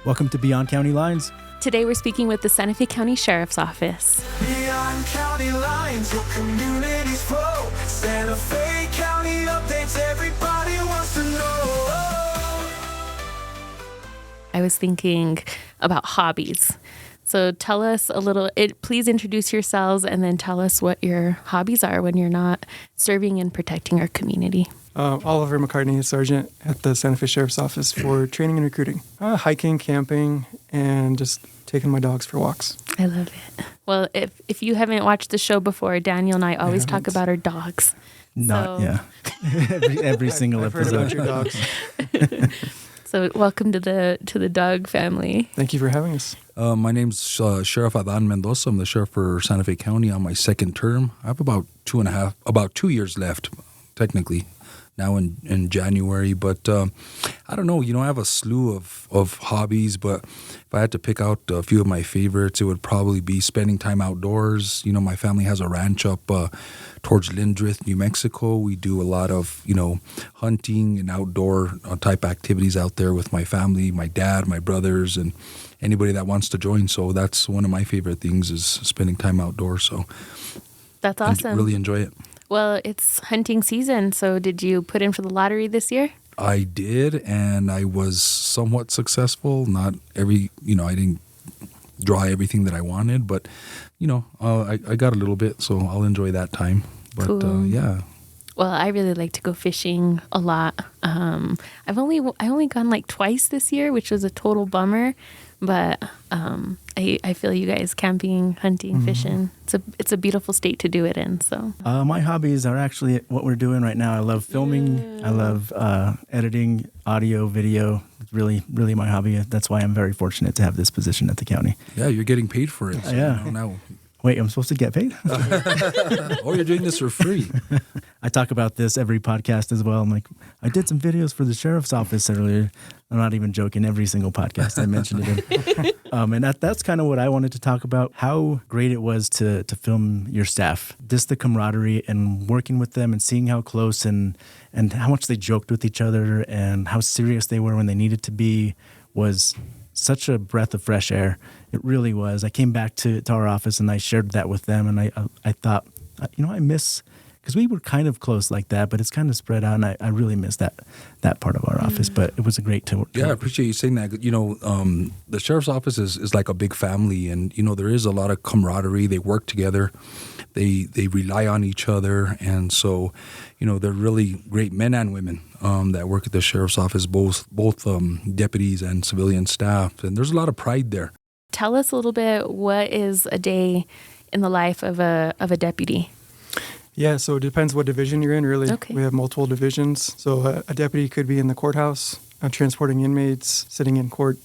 Welcome to Beyond County Lines. Today we're speaking with the Santa Fe County Sheriff's Office. Beyond County Lines, your community's flow. Santa Fe County updates everybody wants to know. I was thinking about hobbies. So tell us a little, please introduce yourselves and then tell us what your hobbies are when you're not serving and protecting our community. Oliver McCartney, Sergeant at the Santa Fe Sheriff's Office for training and recruiting. Hiking, camping, and just taking my dogs for walks. I love it. Well, if you haven't watched the show before, Daniel and I always talk about our dogs. Every single I've heard episode. about your dogs. So welcome to the dog family. Thank you for having us. My name's Sheriff Adan Mendoza. I'm the sheriff for Santa Fe County on my second term. I have about 2 years left, technically, now in January. But I don't know, I have a slew of hobbies, but if I had to pick out a few of my favorites, it would probably be spending time outdoors. My family has a ranch up towards Lindrith, New Mexico. We do a lot of, hunting and outdoor type activities out there with my family, my dad, my brothers, and anybody that wants to join. So that's one of my favorite things is spending time outdoors. So that's awesome. I really enjoy it. Well, it's hunting season. So did you put in for the lottery this year? I did, and I was somewhat successful. Not every, I didn't draw everything that I wanted, but, I got a little bit, so I'll enjoy that time. But, cool. Yeah. Well, I really like to go fishing a lot. I only gone like twice this year, which was a total bummer. But I feel you guys camping, hunting, fishing. It's a beautiful state to do it in. So my hobbies are actually what we're doing right now. I love filming. I love editing, audio, video. It's really, really my hobby. That's why I'm very fortunate to have this position at the county. Yeah, you're getting paid for it. So yeah. Now. Wait, I'm supposed to get paid? Oh, you're doing this for free. I talk about this every podcast as well. I'm like, I did some videos for the sheriff's office earlier. I'm not even joking. Every single podcast I mentioned it in. And that's kind of what I wanted to talk about, how great it was to film your staff. Just the camaraderie and working with them and seeing how close and how much they joked with each other and how serious they were when they needed to be was such a breath of fresh air. It really was. I came back to our office and I shared that with them, and I thought, I miss, because we were kind of close like that, but it's kind of spread out, and I really miss that part of our office. But it was a great tour. Yeah, I appreciate you saying that. The sheriff's office is like a big family, and there is a lot of camaraderie. They work together, they rely on each other, and so they're really great men and women that work at the sheriff's office, both deputies and civilian staff, and there's a lot of pride there. Tell us a little bit, what is a day in the life of a deputy? Yeah, so it depends what division you're in, really. Okay. We have multiple divisions. So a deputy could be in the courthouse, transporting inmates, sitting in court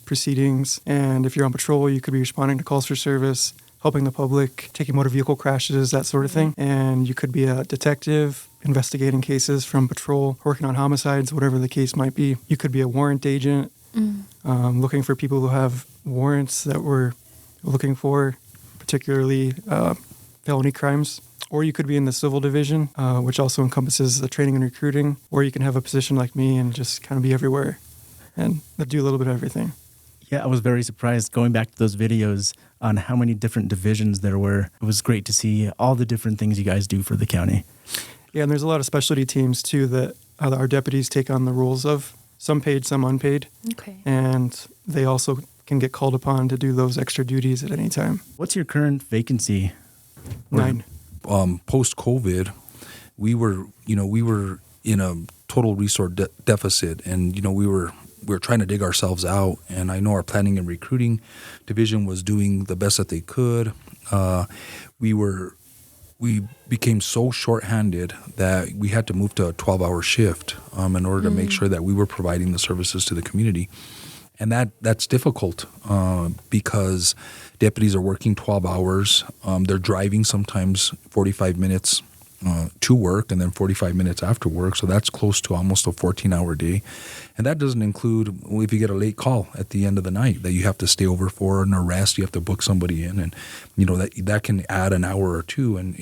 proceedings. And if you're on patrol, you could be responding to calls for service, helping the public, taking motor vehicle crashes, that sort of thing. And you could be a detective, investigating cases from patrol, working on homicides, whatever the case might be. You could be a warrant agent, looking for people who have warrants that we're looking for, particularly felony crimes. Or you could be in the civil division, which also encompasses the training and recruiting. Or you can have a position like me and just kind of be everywhere and do a little bit of everything. Yeah, I was very surprised going back to those videos on how many different divisions there were. It was great to see all the different things you guys do for the county. Yeah, and there's a lot of specialty teams, too, that our deputies take on the roles of. Some paid, some unpaid. Okay. And they also can get called upon to do those extra duties at any time. What's your current vacancy? 9. Post-COVID, we were in a total resource deficit, and we were trying to dig ourselves out. And I know our planning and recruiting division was doing the best that they could. We became so shorthanded that we had to move to a 12-hour shift in order to make sure that we were providing the services to the community. And that's difficult because deputies are working 12 hours. They're driving sometimes 45 minutes to work and then 45 minutes after work. So that's close to almost a 14-hour day. And that doesn't include if you get a late call at the end of the night that you have to stay over for an arrest, you have to book somebody in. And, that can add an hour or two. And,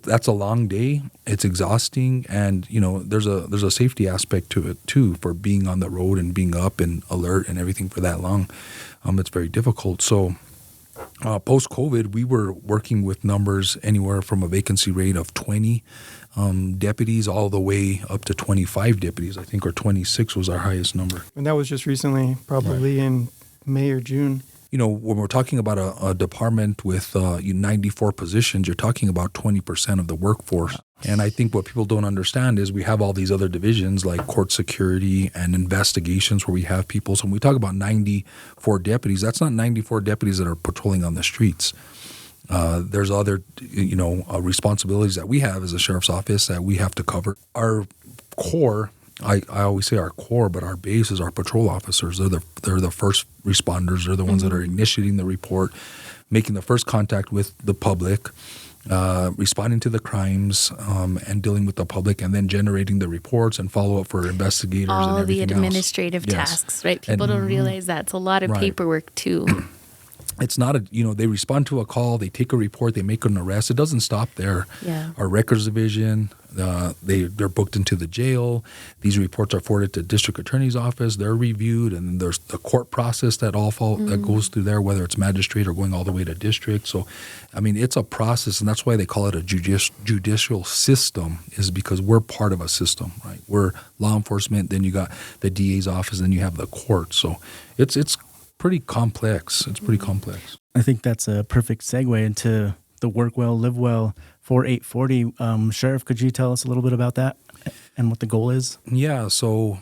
that's a long day. It's exhausting, and there's a safety aspect to it too, for being on the road and being up and alert and everything for that long. It's very difficult. So post-COVID, we were working with numbers anywhere from a vacancy rate of 20 deputies all the way up to 25 deputies, I think, or 26 was our highest number. And that was just recently, probably in May or June. When we're talking about a department with 94 positions, you're talking about 20% of the workforce. And I think what people don't understand is we have all these other divisions like court security and investigations where we have people. So when we talk about 94 deputies, that's not 94 deputies that are patrolling on the streets. There's other, responsibilities that we have as a sheriff's office that we have to cover. Our core, I always say our core, but our base is our patrol officers. They're the first responders. They're the ones that are initiating the report, making the first contact with the public, responding to the crimes, and dealing with the public, and then generating the reports and follow up for investigators and All everything the administrative else. Yes. tasks, right? People don't realize that's a lot of paperwork too. It's not they respond to a call, they take a report, they make an arrest. It doesn't stop there. Yeah. Our records division, they're booked into the jail. These reports are forwarded to district attorney's office. They're reviewed, and there's the court process that that goes through there, whether it's magistrate or going all the way to district. So, it's a process, and that's why they call it a judicial system, is because we're part of a system, right? We're law enforcement, then you got the DA's office, then you have the court. So it's pretty complex. It's pretty complex. I think that's a perfect segue into the Work Well, Live Well 4840. Sheriff, could you tell us a little bit about that and what the goal is? Yeah, so,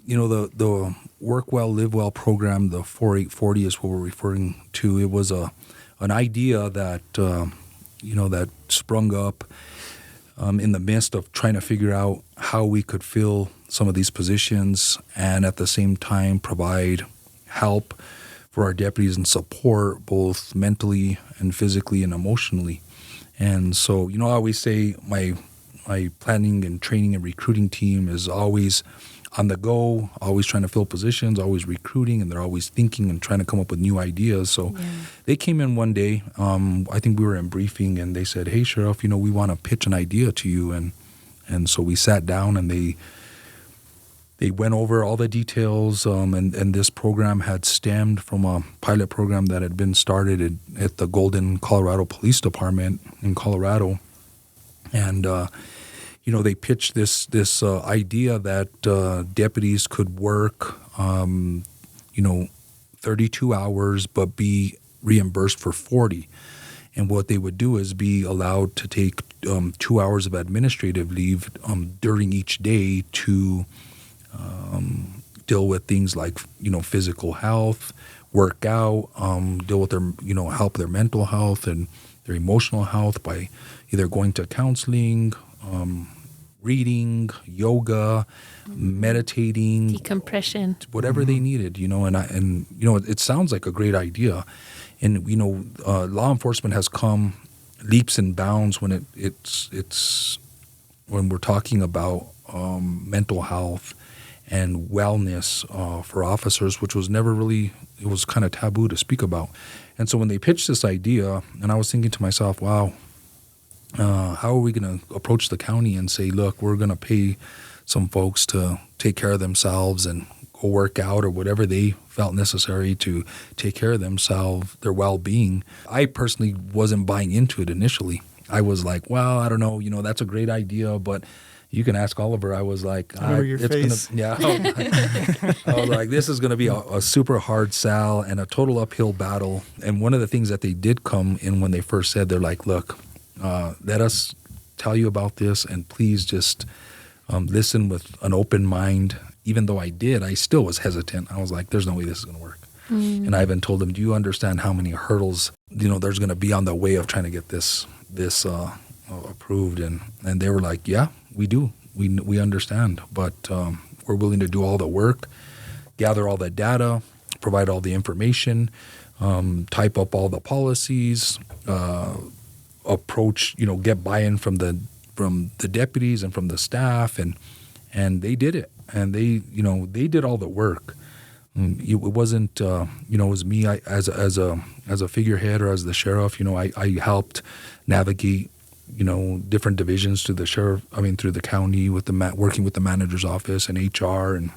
the Work Well, Live Well program, the 4840 is what we're referring to. It was an idea that, that sprung up in the midst of trying to figure out how we could fill some of these positions and at the same time provide help for our deputies and support both mentally and physically and emotionally. And so, I always say my planning and training and recruiting team is always on the go, always trying to fill positions, always recruiting, and they're always thinking and trying to come up with new ideas. So they came in one day, I think we were in briefing, and they said, "Hey, Sheriff, we want to pitch an idea to you." And so we sat down, and they went over all the details, and this program had stemmed from a pilot program that had been started at the Golden, Colorado Police Department in Colorado. And, they pitched this idea that deputies could work, 32 hours but be reimbursed for 40. And what they would do is be allowed to take 2 hours of administrative leave during each day to deal with things like, physical health, work out, deal with their, help their mental health and their emotional health by either going to counseling, reading, yoga, meditating, Decompression, whatever they needed, and it sounds like a great idea. And, law enforcement has come leaps and bounds when it's when we're talking about mental health and wellness for officers, which was never really, it was kind of taboo to speak about. And so when they pitched this idea, and I was thinking to myself, wow, how are we going to approach the county and say, look, we're going to pay some folks to take care of themselves and go work out or whatever they felt necessary to take care of themselves, their well-being. I personally wasn't buying into it initially. I was like, well, I don't know, that's a great idea, but you can ask Oliver. I was like, I know your face. I was like, this is going to be a super hard sell and a total uphill battle. And one of the things that they did come in when they first said, they're like, look, let us tell you about this, and please just listen with an open mind. Even though I still was hesitant. I was like, there's no way this is going to work. And I even told them, do you understand how many hurdles, there's going to be on the way of trying to get this approved? And they were like, yeah, we do. We understand, but we're willing to do all the work, gather all the data, provide all the information, type up all the policies, approach, get buy-in from the deputies and from the staff, and they did it, and they did all the work. It wasn't, it was me as a figurehead or as the sheriff. I helped navigate different divisions to the sheriff. Through the county with working with the manager's office and HR and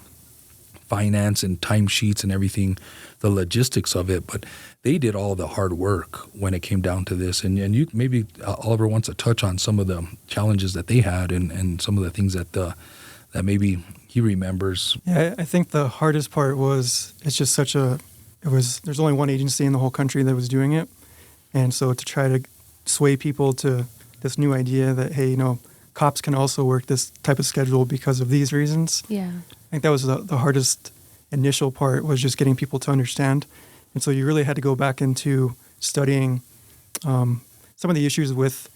finance and timesheets and everything, the logistics of it. But they did all the hard work when it came down to this. And you maybe Oliver wants to touch on some of the challenges that they had and some of the things that maybe he remembers. Yeah, I think the hardest part was there's only one agency in the whole country that was doing it. And so to try to sway people to this new idea that, hey, cops can also work this type of schedule because of these reasons. Yeah. I think that was the hardest initial part, was just getting people to understand. And so you really had to go back into studying some of the issues with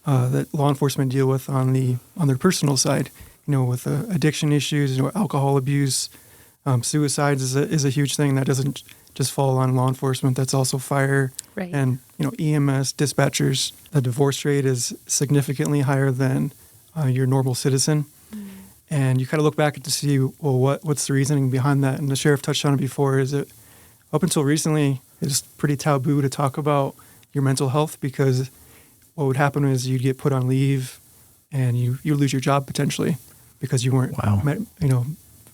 that law enforcement deal with on their personal side, with addiction issues, alcohol abuse, suicides is a huge thing that doesn't just fall on law enforcement. That's also fire, Right. and EMS, dispatchers. The divorce rate is significantly higher than your normal citizen. And you kind of look back to see, well, what's the reasoning behind that? And the sheriff touched on it before, is that up until recently, it's pretty taboo to talk about your mental health, because what would happen is you'd get put on leave and you lose your job potentially because you weren't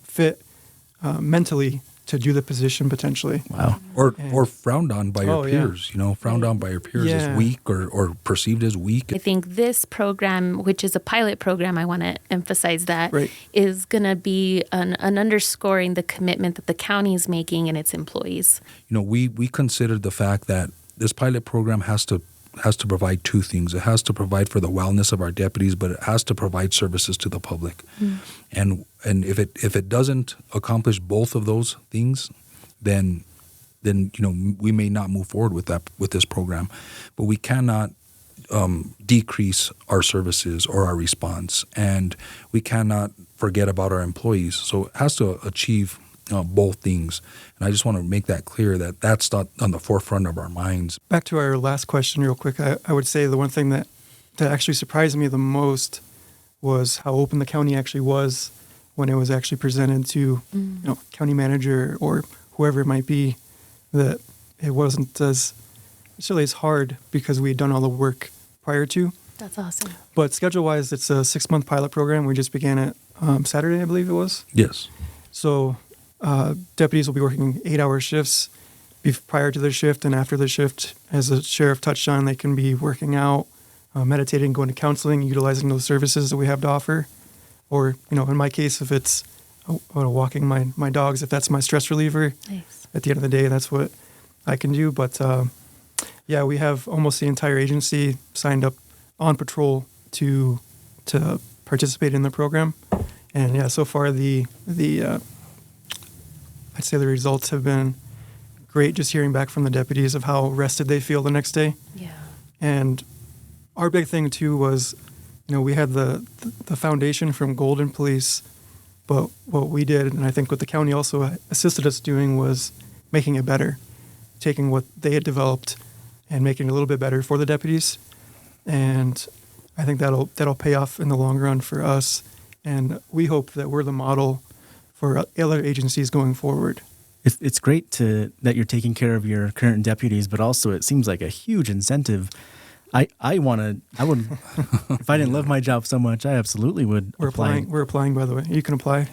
fit mentally to do the position potentially. Wow. Or frowned on by your yeah. peers, frowned on by your peers Yeah. as weak or perceived as weak. I think this program, which is a pilot program, I want to emphasize that, Right. is going to be an underscoring the commitment that the county is making and its employees. We considered the fact that this pilot program has to provide two things. It has to provide for the wellness of our deputies, but it has to provide services to the public. And if it doesn't accomplish both of those things, then we may not move forward with this program. But we cannot decrease our services or our response, and we cannot forget about our employees. So it has to achieve both things. And I just want to make that clear, that that's not on the forefront of our minds. Back to our last question real quick, I would say the one thing that actually surprised me the most was how open the county actually was when it was actually presented to county manager or whoever it might be, that it wasn't as hard because we had done all the work prior to. That's awesome. But schedule-wise, it's a 6-month pilot program. We just began it Saturday, I believe it was. Yes. So deputies will be working 8-hour shifts prior to their shift and after their shift. As the sheriff touched on, they can be working out, meditating, going to counseling, utilizing those services that we have to offer. Or, in my case, if it's walking my dogs, if that's my stress reliever, Nice. at the end of the day, that's what I can do. But, we have almost the entire agency signed up on patrol to participate in the program. And, so far I'd say the results have been great, just hearing back from the deputies of how rested they feel the next day. Yeah. And our big thing, too, was, we had the foundation from Golden Police, but what we did, and I think what the county also assisted us doing, was making it better, taking what they had developed and making it a little bit better for the deputies. And I think that'll pay off in the long run for us. And we hope that we're the model for other agencies going forward. It's great that you're taking care of your current deputies, but also it seems like a huge incentive. I would, if I didn't love my job so much, I absolutely would apply. We're applying, by the way. You can apply.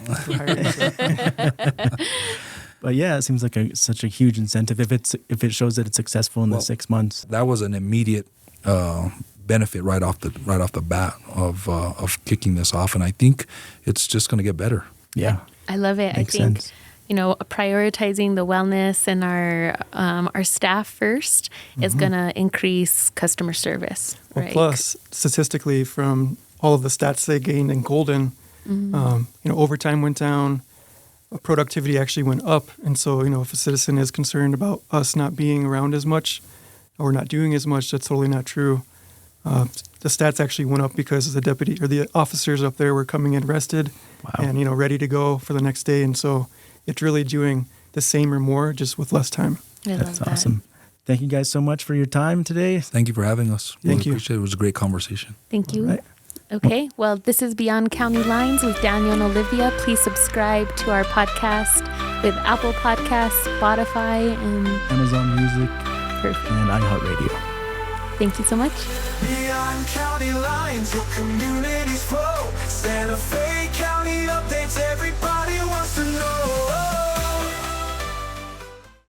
But yeah, it seems like such a huge incentive if it shows that it's successful in the 6 months. That was an immediate benefit right off the bat of kicking this off, and I think it's just going to get better. Yeah. I love it. Makes I think sense. prioritizing the wellness and our staff first is going to increase customer service. Well, right? plus, statistically, from all of the stats they gained in Golden, overtime went down, productivity actually went up. And so, if a citizen is concerned about us not being around as much or not doing as much, that's totally not true. The stats actually went up because the deputy or the officers up there were coming in rested and, ready to go for the next day. And so it's really doing the same or more, just with less time. That's awesome. Thank you guys so much for your time today. Thank you for having us. Thank you. Appreciate it. It was a great conversation. Thank you. Right. Okay, well, this is Beyond County Lines with Daniel and Olivia. Please subscribe to our podcast with Apple Podcasts, Spotify, and Amazon Music Perfect. and iHeartRadio. Thank you so much. Beyond county lines, your community's flow. Santa Fe County updates, everybody wants to know.